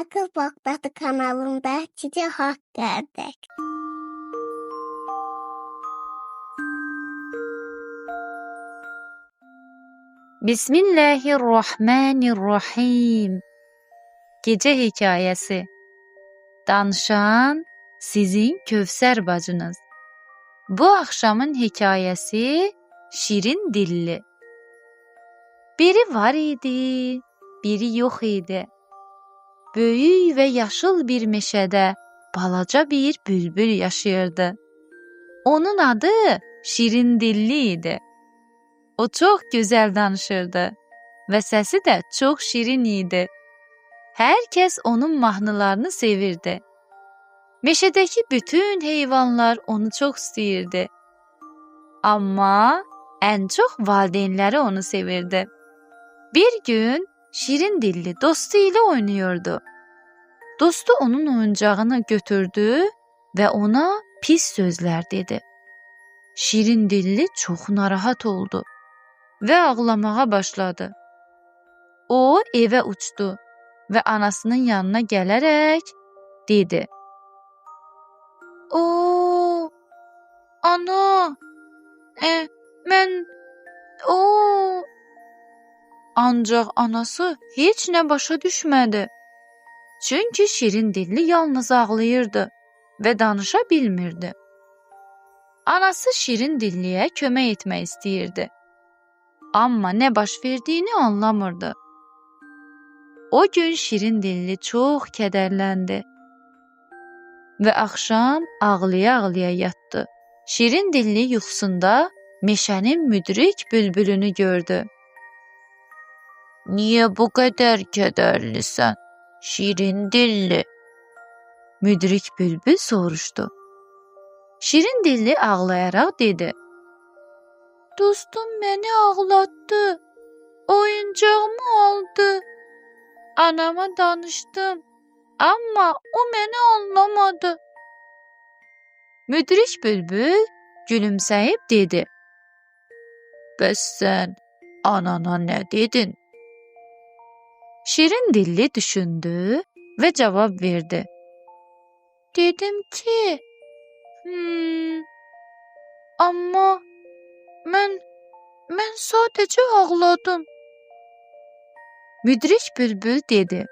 Akıl Bakdadı kanalında sizə haqq gəldik. Bismillahirrahmanirrahim. Gecə hekayəsi. Danışan sizin Kövsər bacınız. Bu axşamın hekayəsi şirin dilli. Biri var idi, biri yox idi. Böyük və yaşıl bir meşədə balaca bir bülbül yaşayırdı. Onun adı şirin dilli idi. O çox gözəl danışırdı və səsi də çox şirin idi. Hər kəs onun mahnılarını sevirdi. Meşədəki bütün heyvanlar onu çox istəyirdi. Amma ən çox valideynləri onu sevirdi. Bir gün şirin dilli dostu ilə oynayırdı. Dostu onun oyuncağını götürdü və ona pis sözlər dedi. Şirin dilli çox narahat oldu və ağlamağa başladı. O evə uçdu və anasının yanına gələrək dedi: "O, ana, mən Ancaq anası heç nə başa düşmədi. Çünki şirin dilli yalnız ağlayırdı və danışa bilmirdi. Anası şirin dilliyə kömək etmək istəyirdi. Amma nə baş verdiyini anlamırdı. O gün şirin dilli çox kədərləndi və axşam ağlaya-ağlaya yatdı. Şirin dilli yuxusunda meşənin müdrik bülbülünü gördü. "Niyə bu qədər kədərlisən, şirin dilli?" Müdrik bülbül soruşdu. Şirin dilli ağlayaraq dedi: "Dostum məni ağlatdı, oyuncağımı aldı. Anama danışdım, amma o məni anlamadı." Müdrik bülbül gülümsəyib dedi: "Bəs sən anana nə dedin?" Şirin dilli düşündü və cavab verdi. "Dedim ki, amma mən sadəcə ağladım." Müdrik bülbül dedi: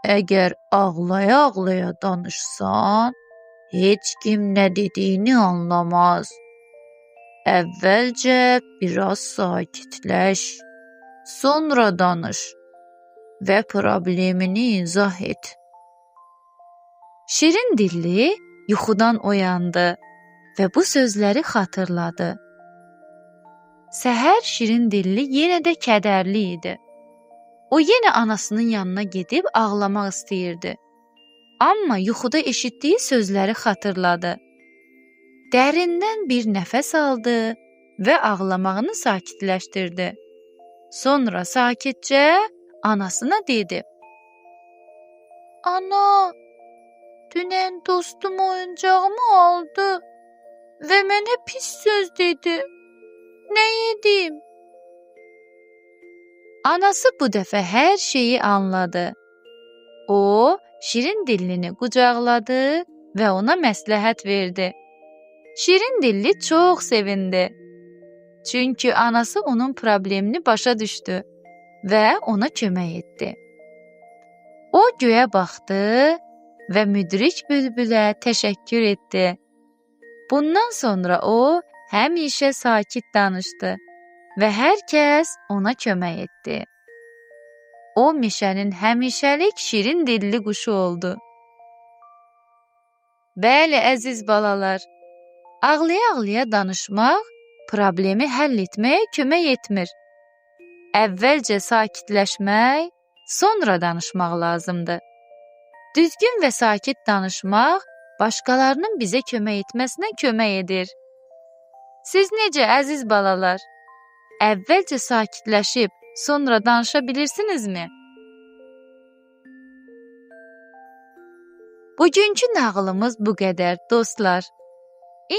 "Əgər ağlaya-ağlaya danışsan, heç kim nə dediyini anlamaz. Əvvəlcə biraz sakitləş, sonra danış və problemini izah et." Şirin dilli yuxudan oyandı və bu sözləri xatırladı. Səhər şirin dilli yenə də kədərli idi. O yenə anasının yanına gedib ağlamaq istəyirdi. Amma yuxuda eşitdiyi sözləri xatırladı. Dərindən bir nəfəs aldı və ağlamağını sakitləşdirdi. Sonra sakitcə anasına dedi: "Ana, dünən dostum oyuncağımı aldı və mənə pis söz dedi. Nə edim?" Anası bu dəfə hər şeyi anladı. O, şirin dillini qucaqladı və ona məsləhət verdi. Şirin dilli çox sevindi. Çünki anası onun problemini başa düşdü və ona kömək etdi. O göyə baxdı və müdrik bülbülə təşəkkür etdi. Bundan sonra o həmişə sakit danışdı və hər kəs ona kömək etdi. O meşənin həmişəlik şirin dilli quşu oldu. Bəli, əziz balalar, ağlaya-ağlaya danışmaq problemi həll etməyə kömək etmir. Əvvəlcə sakitləşmək, sonra danışmaq lazımdır. Düzgün və sakit danışmaq başqalarının bizə kömək etməsinə kömək edir. Siz necə, əziz balalar? Əvvəlcə sakitləşib, sonra danışa bilirsinizmi? Bugünkü nağılımız bu qədər, dostlar.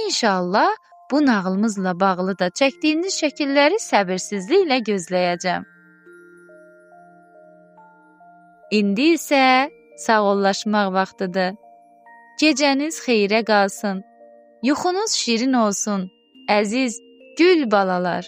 İnşallah bu nağılımızla bağlı da çəkdiyiniz şəkilləri səbirsizliklə gözləyəcəm. İndi isə sağollaşmaq vaxtıdır. Gecəniz xeyrə qalsın. Yuxunuz şirin olsun, əziz gül balalar.